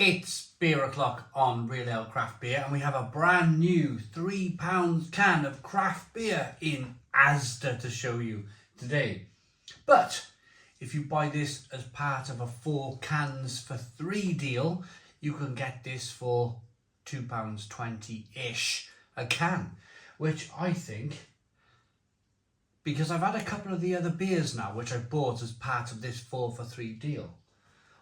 It's beer o'clock on Real Ale Craft Beer, and we have a brand new £3 can of craft beer in ASDA to show you today. But if you buy this as part of a 4 cans for 3 deal, you can get this for £2.20-ish a can, which I think, because I've had a couple of the other beers now which I bought as part of this 4 for 3 deal,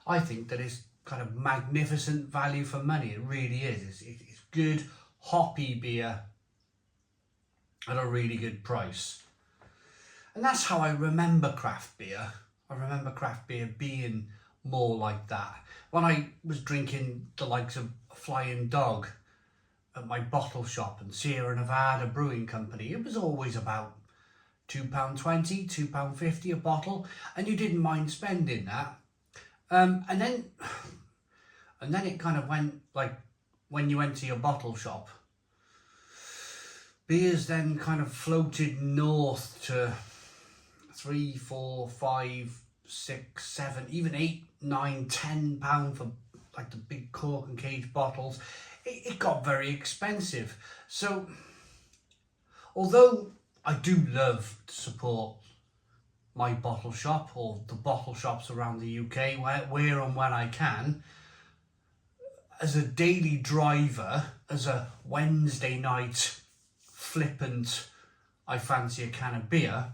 I think that it's kind of magnificent value for money. It really is. It's good hoppy beer at a really good price. And that's how I remember craft beer. I remember craft beer being more like that. When I was drinking the likes of Flying Dog at my bottle shop and Sierra Nevada Brewing Company, it was always about £2.20, £2.50 a bottle, and you didn't mind spending that. And then it kind of went, like, when you went to your bottle shop, beers then kind of floated north to £3, £4, £5, £6, £7, even £8, £9, £10 for like the big cork and cage bottles. It got very expensive. So although I do love to support my bottle shop or the bottle shops around the UK where and when I can, as a daily driver, as a Wednesday night flippant, I fancy a can of beer,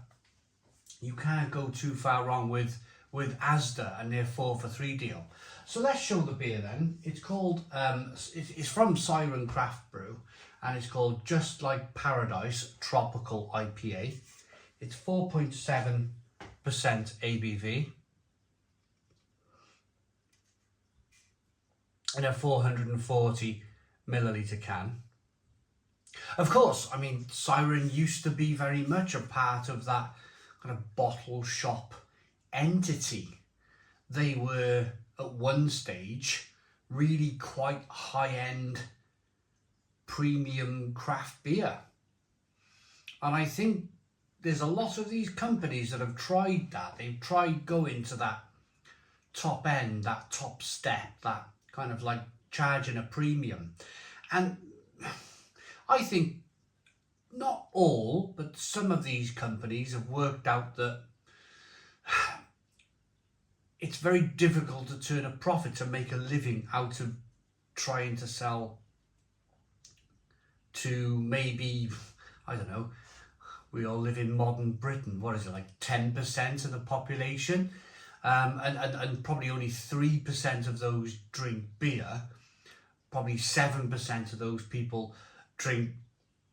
you can't go too far wrong with ASDA and their 4 for 3 deal. So let's show the beer then. It's called, it's from Siren Craft Brew, and it's called Just Like Paradise Tropical IPA. It's 4.7% ABV. In a 440 milliliter can. Of course, I mean, Siren used to be very much a part of that kind of bottle shop entity. They were at one stage really quite high-end premium craft beer. And I think there's a lot of these companies that have tried that. They've tried going to that top end, that top step, that kind of like charging a premium. And I think not all, but some of these companies have worked out that it's very difficult to turn a profit, to make a living out of trying to sell to maybe, I don't know, we all live in modern Britain. What is it, like 10% of the population? And probably only 3% of those drink beer. Probably 7% of those people drink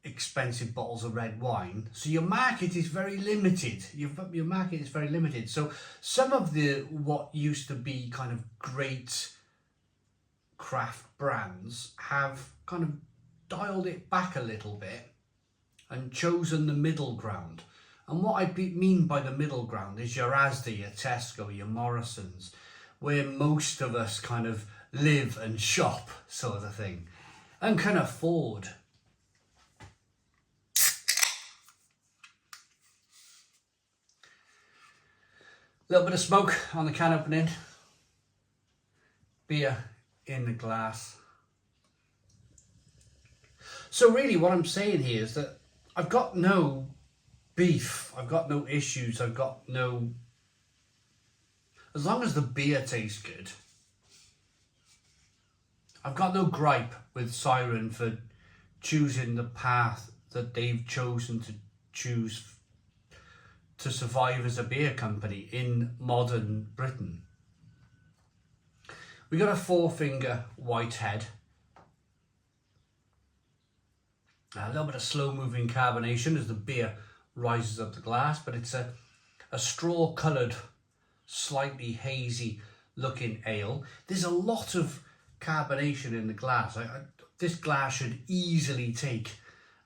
expensive bottles of red wine. So your market is very limited. Your market is very limited. So some of the what used to be kind of great craft brands have kind of dialed it back a little bit and chosen the middle ground. And what I mean by the middle ground is your ASDA, your Tesco, your Morrisons, where most of us kind of live and shop, sort of thing, and can afford. A little bit of smoke on the can opening. Beer in the glass. So really what I'm saying here is that I've got no beef, I've got no issues, I've got no... As long as the beer tastes good, I've got no gripe with Siren for choosing the path that they've chosen to choose to survive as a beer company in modern Britain. We got a 4-finger white head. A little bit of slow-moving carbonation as the beer rises up the glass, but it's a straw-coloured, slightly hazy-looking ale. There's a lot of carbonation in the glass. This glass should easily take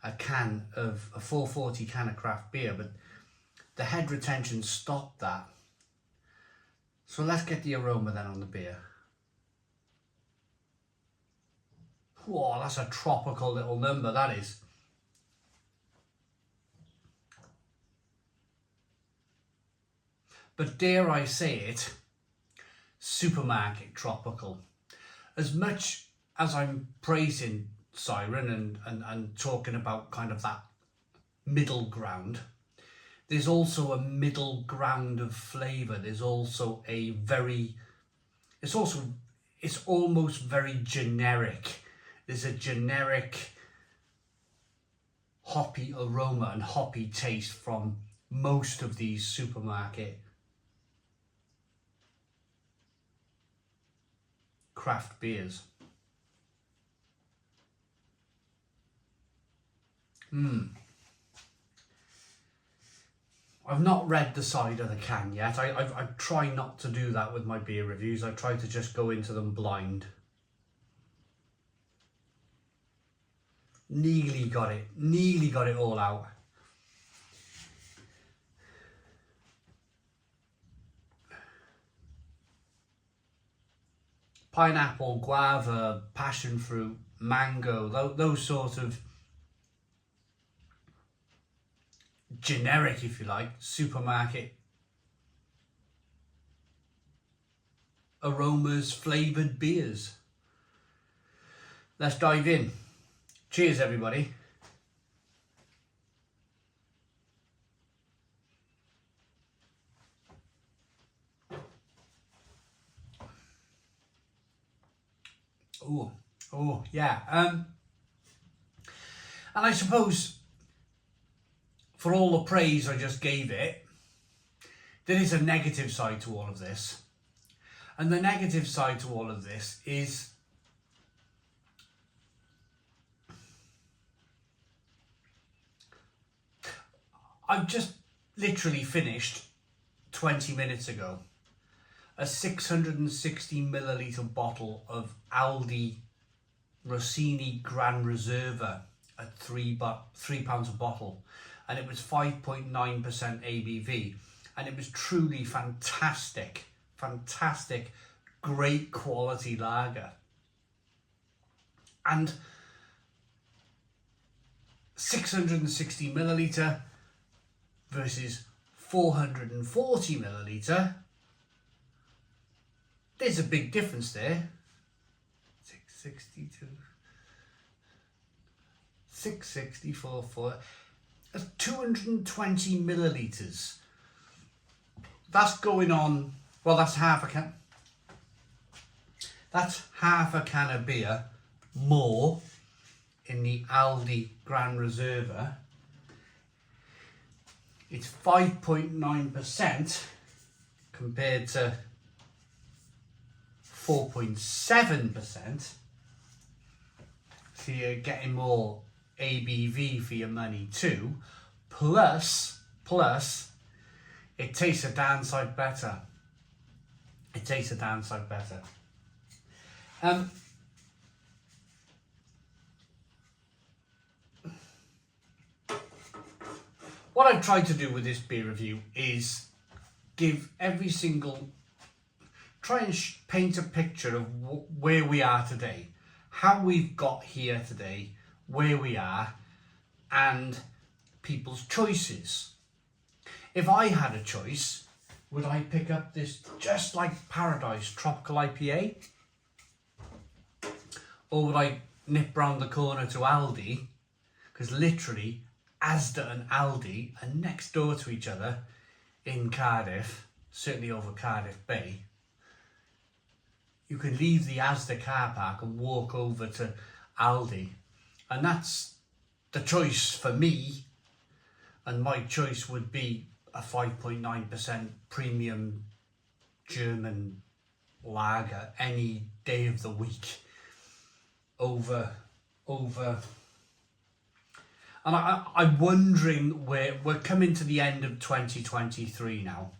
a can of a 440 can of craft beer, but the head retention stopped that. So let's get the aroma then on the beer. Whoa, that's a tropical little number, that is. But dare I say it, supermarket tropical. as much as I'm praising Siren and talking about kind of that middle ground, there's also a middle ground of flavour. There's also it's almost very generic. There's a generic hoppy aroma and hoppy taste from most of these supermarket craft beers. I've not read the side of the can yet. I try not to do that with my beer reviews. I try to just go into them blind. Nearly got it all out. Pineapple, guava, passion fruit, mango, those sorts of generic, if you like, supermarket aromas, flavoured beers. Let's dive in. Cheers, everybody. Oh, yeah. And I suppose for all the praise I just gave it, there is a negative side to all of this. And the negative side to all of this is I've just literally finished 20 minutes ago a 660 milliliter bottle of Aldi Rossini Gran Reserva at £3 a bottle, and it was 5.9% ABV, and it was truly fantastic, great quality lager. And 660 milliliter versus 440 milliliter, there's a big difference there. 662, 664, that's 220 milliliters. That's going on, well, that's half a can. That's half a can of beer more in the Aldi Gran Reserva. It's 5.9% compared to 4.7%. So you're getting more ABV for your money too. Plus, it tastes a damn sight better. What I've tried to do with this beer review is give try and paint a picture of where we are today, how we've got here today, where we are, and people's choices. If I had a choice, would I pick up this Just Like Paradise Tropical IPA? Or would I nip round the corner to Aldi? Because literally, ASDA and Aldi are next door to each other in Cardiff, certainly over Cardiff Bay. You can leave the ASDA car park and walk over to Aldi, and that's the choice for me. And my choice would be a 5.9% premium German lager any day of the week over. And I'm wondering where we're coming to the end of 2023 now.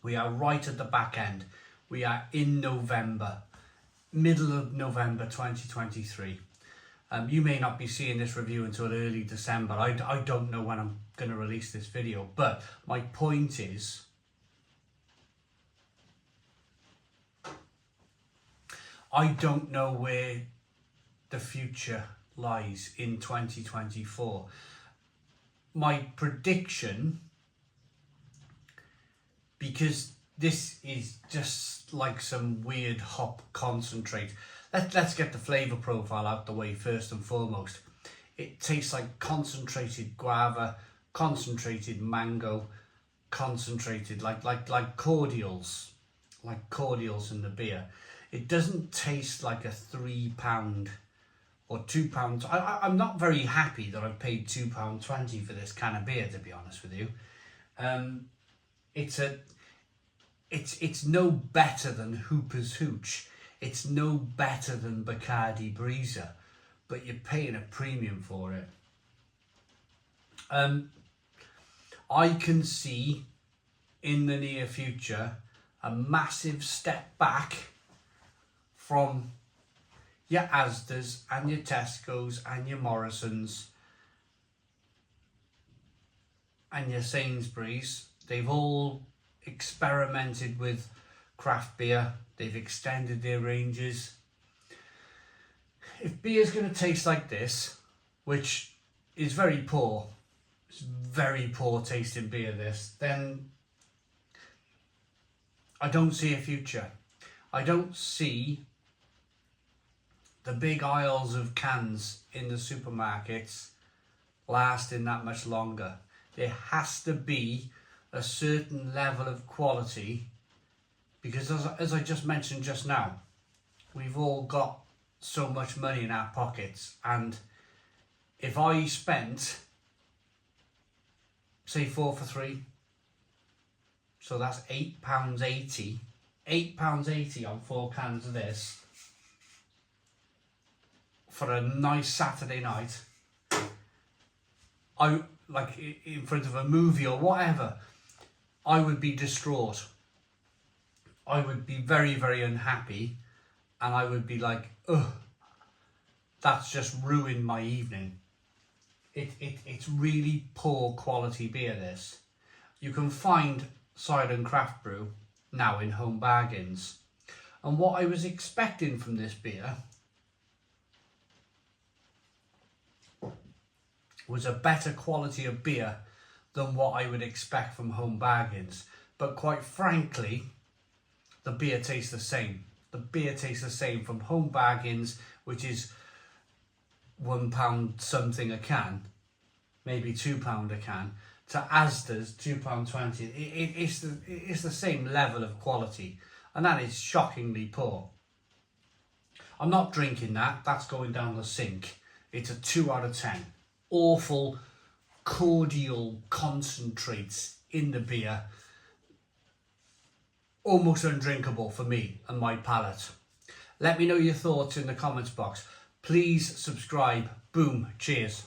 We are right at the back end. We are in November, middle of November 2023. You may not be seeing this review until early December. I don't know when I'm going to release this video, but my point is, I don't know where the future lies in 2024. My prediction, because this is just like some weird hop concentrate. let's get the flavour profile out the way first and foremost. It tastes like concentrated guava, concentrated mango, concentrated like cordials in the beer. It doesn't taste like a £3 or £2. I'm not very happy that I've paid £2.20 for this can of beer, to be honest with you. It's no better than Hooper's Hooch. It's no better than Bacardi Breezer, but you're paying a premium for it. I can see in the near future a massive step back from your Asda's and your Tesco's and your Morrison's and your Sainsbury's. They've all experimented with craft beer. They've extended their ranges. If beer's going to taste like this, which is very poor, it's very poor tasting beer this, then I don't see a future. I don't see the big aisles of cans in the supermarkets lasting that much longer. There has to be a certain level of quality, because as I just mentioned just now, we've all got so much money in our pockets, and if I spent, say, 4 for 3, so that's £8.80, £8.80 on 4 cans of this for a nice Saturday night, I like in front of a movie or whatever, I would be distraught. I would be very, very unhappy, and I would be like, ugh, that's just ruined my evening. It's really poor quality beer, this. You can find Siren Craft Brew now in Home Bargains, and what I was expecting from this beer was a better quality of beer than what I would expect from Home Bargains. But quite frankly, the beer tastes the same. The beer tastes the same from Home Bargains, which is £1 something a can, maybe £2 a can, to Asda's £2.20. It's the same level of quality, and that is shockingly poor. I'm not drinking that. That's going down the sink. It's a 2 out of 10. Awful cordial concentrates in the beer, almost undrinkable for me and my palate. Let me know your thoughts in the comments box. Please subscribe. Boom. Cheers.